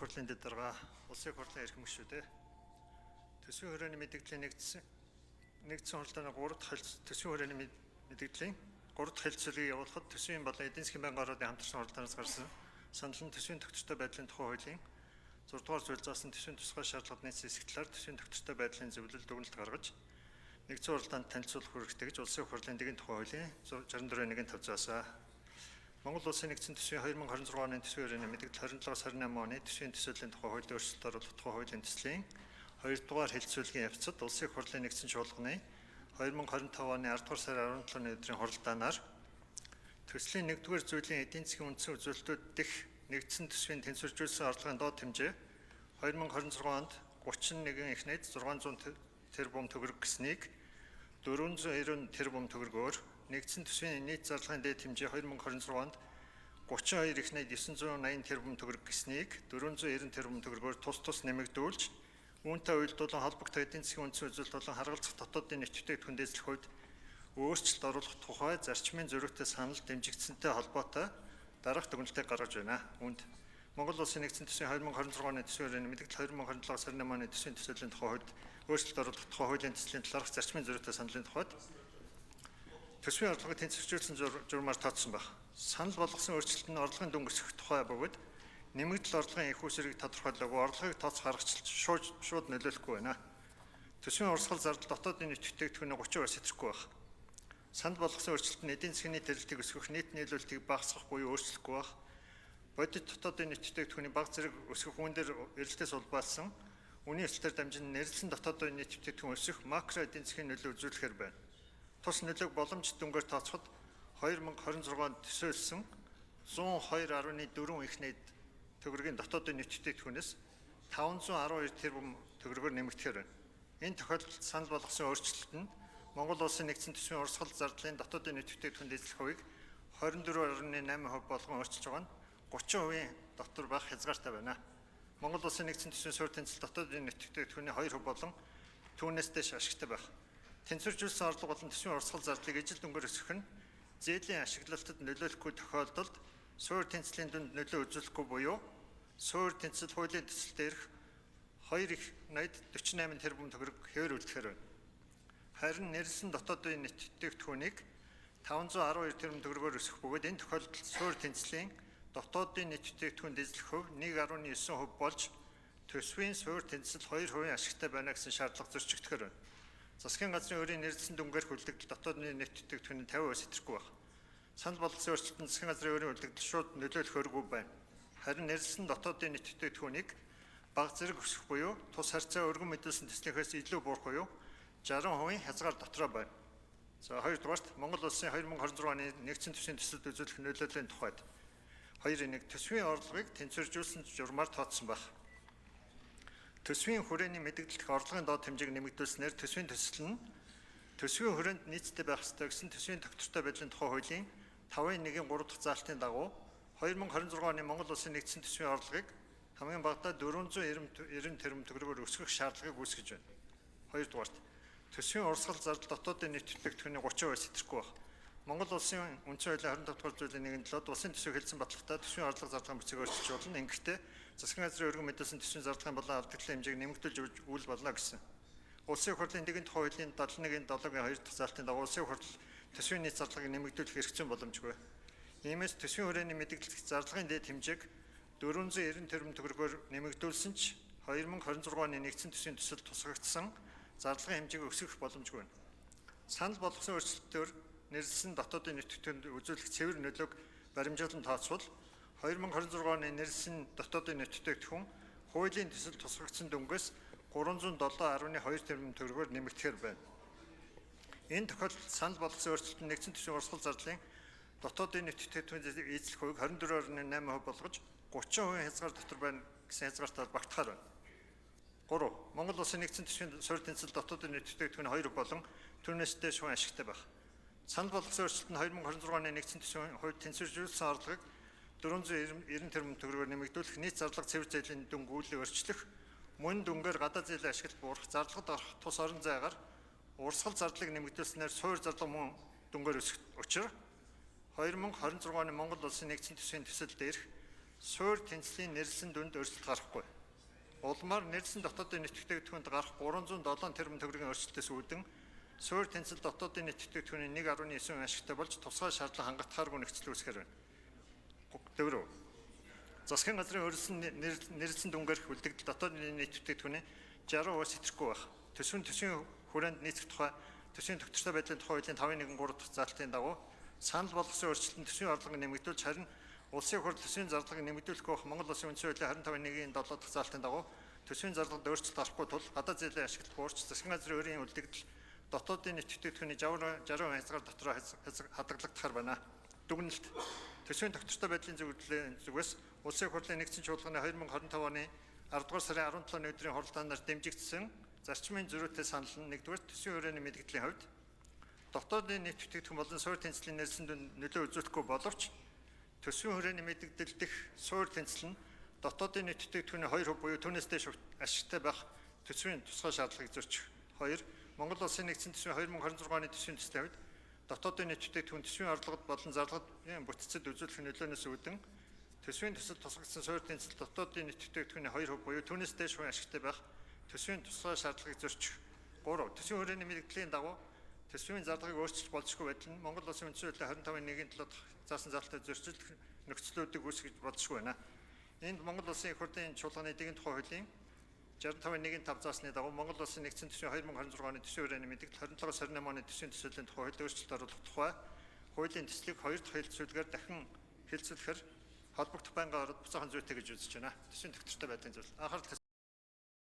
хурлын дарга улсын хурлын эрхэм гишүүдээ төсвийн хүрээний мэдээллийн нэгдсэн хурлын 3 дахь төсвийн хүрээний мэдээллийн 3 дахь хэлцүүлгийг явуулахад төсвийн болон эдийн засгийн байнгын орнуудын хамтарсан хурлаараас гарсан санал нь төсвийн тогтвортой байдлын тухай хуулийн 6 дугаар зүйл заасан төсвийн тусгай шаардлагад нийцсэн хэсэг талаар төсвийн тогтвортой байдлын зөвлөл дүгнэлт гаргаж нэгдсэн хурлаанд танилцуулах хэрэгтэй гэж улсын хурлын дэгийн тухай хуулийн 64-ийн 1-ийн тавьжаасаа. Монгол Улсын нэгдсэн төсвийн 2026 оны төсвийн хүрээний мэдээлэл 27-28 оны төсвийн төсөөлийн тухай хуулийг өөрчлөлт оруулах тухай хуулийн төслийн 2 дугаар хэлцүүлгийн явцад улсын хурлын нэгдсэн чуулганы 2025 оны 10 дугаар сарын 17-ны өдрийн хуралдаанаар төслийн 1-р зүйлийн эдийн засгийн үндсэн үзүүлэлтүүд дэх нэгдсэн төсвийн тэнцвэржүүлсэн орлогын доод хэмжээ 2026 онд 31 их найз 600 тэрбум төгрөг гэснийг 490 тэрбум төгрөгөөр нэгдсэн төсвийн нийт зарлагын дээд хэмжээ 2026 онд 32 их найд 980 тэрбум төгрөг гэснийг 490 тэрбум төгрөгөөр тус нэмэгдүүлж үүнтэй уялдуулан холбогдох эдийн засгийн үндсэн үзүүлэлт болон харгалзах дотоодын нийт бүтээгдэхүүн дээдлэх хувьд өөрчлөлт оруулах тухай зарчмын зөрүүтэй санал дэмжигдсэнтэй холбоотой дараах дүгнэлтийг гаргаж байна. Үүнд Монгол Улсын нэгдсэн төсвийн 2026 оны төсвийн хүрээний мэдээлэл 2027 сарын 8 оны төсвийн төсөөлийн тухай хууль өөрчлөлт оруулах тухай хуулийн төслийн талаарх зарчмын зөрүүтэй саналын тухайд төсвийн орлогыг тэнцвэржүүлсэн журмаар тооцсон байна. Санал болгосон өөрчлөлт нь орлогын дүнг өсөх тухай бөгөөд нэмэгдэл орлогын их усрыг тодорхойлоогүй орлогыг тооцох аргачлалт шууд нөлөөлөхгүй байна. Төсвийн урсгал зардал дотоодын нийт бүтээгдэхүүний 30% сэтрэхгүй байна. Санал болгосон өөрчлөлт нь эдийн засгийн нийт эрэлтийг өсгөх, нийт нийлүүлэлтийг багасгах буюу өөрчлөхгүй байна. Бодит дотоодын нийт бүтээгдэхүүний бага зэрэг өсгөх үүн дээр эрэлтээс улбаалсан үнийн өсөлтөөр дамжин нэрлсэн дотоодын нийт бүтээгдэхүүн өсөх макро эдийн засгийн нөлөө үзүүлэхээр байна. Тус нөлөөг боломж дүнгээр тооцоход 2026 онд төсөөлсөн 102.4 их найд төгрөгийн дотоодын нийт бүтээгдэхүүнээс 512 тэрбум төгрөгөөр нэмэгдэхээр байна. Энэ тохиолдолд санал болгосон өөрчлөлт нь Монгол Улсын нэгдсэн төсвийн урсгал зардлын дотоодын нийт бүтээгдэхүүн дээдлэх хувийг 24.8% болгон өөрчилж байгаа нь 30% дотор байх хязгаартай байна. Монгол Улсын нэгдсэн төсвийн суурь тэнцэл дотоодын нийт бүтээгдэхүүний 2% болон түүнээс дэш ашигтай байх. Тэнцвэржүүлсэн орлого болон төсвийн урсгал зардлыг ижил дүнгээр өсгөх нь зээлийн ашиглалтад нөлөөлөхгүй тохиолдолд суурь тэнцлийн дүнд нөлөө үзүүлэхгүй буюу суурь тэнцэл хуулийн төсөл дээрх 2 их найд 48 тэрбум төгрөг хэвээр үлдэхээр байна. Харин нэрлсэн дотоодын нийт бүтээгдэхүүнийг 512 тэрбум төгрөгөөр өсгөх бөгөөд энэ тохиолдолд суурь тэнцлийн дотоодын нийт бүтээгдэхүүн дээдлэх хувь 1.9% болж төсвийн суурь тэнцэл 2% ашигтай байна гэсэн шаардлага зөрчигдөхээр байна. Засгийн газрын өөрийн нэрлсэн дүнгээр хүлдэгдэл дотоодны нийт бүтээгдэхүүний 50% сэтрэхгүй байна. Санал болгосон өөрчлөлтөнд засгийн газрын өөрийн хүлдэгдэл шууд нөлөөлөх хэрэггүй байна. Харин нэрлсэн дотоодын нийт бүтээгдэхүүнийг бага зэрэг өсгөх буюу тус харьцаа өргөн мэдүүлсэн төслийнхээс илүү буурах буюу 60% хязгаар дотроо байна. За хоёрдугаарт Монгол Улсын 2026 оны нэгдсэн төсвийн төсөлд үзүүлэх нөлөөлийн тухайд 2.1 төсвийн орлогыг тэнцвэржүүлсэн журмаар тооцсон байна. Төсвийн хүрээний мэдээлэх орлогын доод хэмжээг нэмэгдүүлснээр төсвийн төсөл нь төсвийн хүрээнд нийцтэй байх ёстой гэсэн төсвийн тогтвортой байдлын тухай хуулийн 5.1-ийн 3 дахь заалтын дагуу 2026 оны Монгол Улсын нэгдсэн төсвийн орлогыг хамгийн багадаа 490 тэрбум төгрөгөөр өсгөх шаардлагыг үүсгэж байна. Хоёрдугаарт төсвийн урсгал зардал дотоодын нийт бүтээгдэхүүний 30% сэтрэхгүй байна. Монгол Улсын үндсэн хуулийн 25 дугаар зүйлийн 1-7-д улсын төсвийг хэлсэн баталгаатай төсвийн орлого зарлагын бичиг өөрчилж болно. Ингэхдээ засгийн газрын өргөн мэдүүлсэн төсвийн зарлагын болон алдагдлын хэмжээг нэмэгдүүлж үйл болно гэсэн. Улсын хурлын дэгийн тухай хуулийн 71-ийн 7-гийн 2 дахь заалтын дагуу улсын хурл төсвийн нийт зарлагыг нэмэгдүүлэх эрхцэн боломжгүй. Иймээс төсвийн хүрээний мэдээлэх зарлагын дээд хэмжээг 490 тэрбум төгрөгөөр нэмэгдүүлсэн ч 2026 оны нэгдсэн төсвийн төсөлд тусгагдсан зарлагын хэмжээг өсгөх боломжгүй. Санал болгосон өөрчлөлтөөр нэрлсэн дотоодын нийт бүтээгдэхүүнд үзүүлэх цэвэр нөлөөг баримжуулан тооцвол 2026 оны нэрлсэн дотоодын нийт бүтээгдэхүүн хуулийн төсөлд тусгагдсан дүнгээс 307.2 тэрбум төгрөгөөр нэмэгдэхээр байна. Энэ тохиолдолд санал болгосон өөрчлөлт нь нэгдсэн төсвийн урсгал зардлын дотоодын нийт бүтээгдэхүүн эзлэх хувийг 24.8% болгож 30% хязгаар дотор байна гэсэн хязгаартай багтахаар байна. 3. Монгол Улсын нэгдсэн төсвийн суурь тэнцэл дотоодын нийт бүтээгдэхүүний 2% болон түүнээс дэш хүн ашигтай байх. Санал болгосон өөрчлөлт нь 2026 оны нэгдсэн төсвийн хувьд тэнцвэржүүлсэн орлогыг 490 тэрбум төгрөгөөр нэмэгдүүлэх, нийт зарлага цэвэр зээлийн дүнг үүлээ өөрчлөх, мөн дүнгээр гадаа зээлийн ашиглалт буурах, зарлагад орох тус орон зайгаар урсгал зардлыг нэмэгдүүлснээр суурь зарлага мөн дүнгээр өсөх учраа 2026 оны Монгол Улсын нэгдсэн төсвийн төсөл дээрх суурь тэнцлийн нэрлсэн дүнд өөрчлөлт гарахгүй. Улмаар нэрлсэн дотоодын нийт бүтээгдэхүүнд гарах 307 тэрбум төгрөгийн өөрчлөлтөөс үүдэн суурь тэнцэл дотоодын нийт бүтээгдэхүүний 1.9% ашигтай болж тусгай шаардлага хангалтгааргүй нөхцөл үүсгэр байна. 4. Засгийн газрын нэрлсэн дүнгээр үлдэгдэл дотоодын нийт бүтээгдэхүүний 60% сэтрэхгүй байх. Төсвийн хүрээнд нийцэх тухай төсвийн тогтвортой байдлын тухай хуулийн 5.1.3 дахь заалтын дагуу санал болгосон өөрчлөлтөнд төсвийн орлогыг нэмэгдүүлж харин улсын хурл төсвийн зардалыг нэмэгдүүлэх байх Монгол Улсын үндсэн хуулийн 25.1-7 дахь заалтын дагуу төсвийн зардлыг өөрчлөлт гарахгүй тул гадаад зээлийн ашиглах буурч засгийн газрын өөрийн үлдэгдэл дотоодын нийт бүтээгдэхүүний 60% хязгаар дотор хадгалагдахаар байна. Дүгнэлт төсвийн тогтвортой байдлын зүгээс улсын хурлын нэгдсэн чуулганы 2025 оны 10 дугаар сарын 17-ны өдрийн хуралдаанаар дэмжигдсэн зарчмын зөрүүтэй санал нь 1-р төсвийн хүрээний мэдгдлийн хувьд дотоодын нийт бүтээгдэхүүн болон суурь тэнцлийн нэрлсэн дүнд нөлөө үзүүлэхгүй боловч төсвийн хүрээний мэдгдэл дэх суурь тэнцэл нь дотоодын нийт бүтээгдэхүүний 2% буюу түүнээс дээш ашигтай байх төсвийн тусгай шаардлагыг зөрчих. 2. Монгол Улсын нэгдсэн төсвийн 2026 оны төсвийн төслийн хувьд дотоодын нийт бүтээгдэхүүн төсвийн орлогод болон зарлагын бүтцэд үзүүлэх нөлөөнөөс үүдэн төсвийн төсөл тусгагдсан суурь тэнцэл дотоодын нийт бүтээгдэхүүний 2% буюу түүнээс дээш ашигтай байх төсвийн тусгай шаардлагыг зөрчих. 3. Төсвийн хүрээний мэдгдлийн дагуу төсвийн зардлыг өөрчилж болзошгүй байдал нь Монгол Улсын үндсэн хуулийн 25.1-7 дахь заасан залтад зөрчил нөхцлүүдийг үүсгэж болзошгүй байна. Энд Монгол Улсын их хурлын чуулганы эдийн тухай хуулийн 65.1-5 заасны дагуу Монгол Улсын нэгдсэн төсвийн 2026 оны төсвийн хүрээний мэдгдэл 27-28 оны төсвийн төсөөлийн тухай хууль өөрчлөлт оруулах тухай хуулийн төслийг 2 дахь хэлэлцүүлгээр дахин хэлэлцүүлэхээр холбогдох байнгын ороод буцаахан зүйтэй гэж үзэж байна. Төсвийн тогтвортой байдлын зүйл. Анхаарал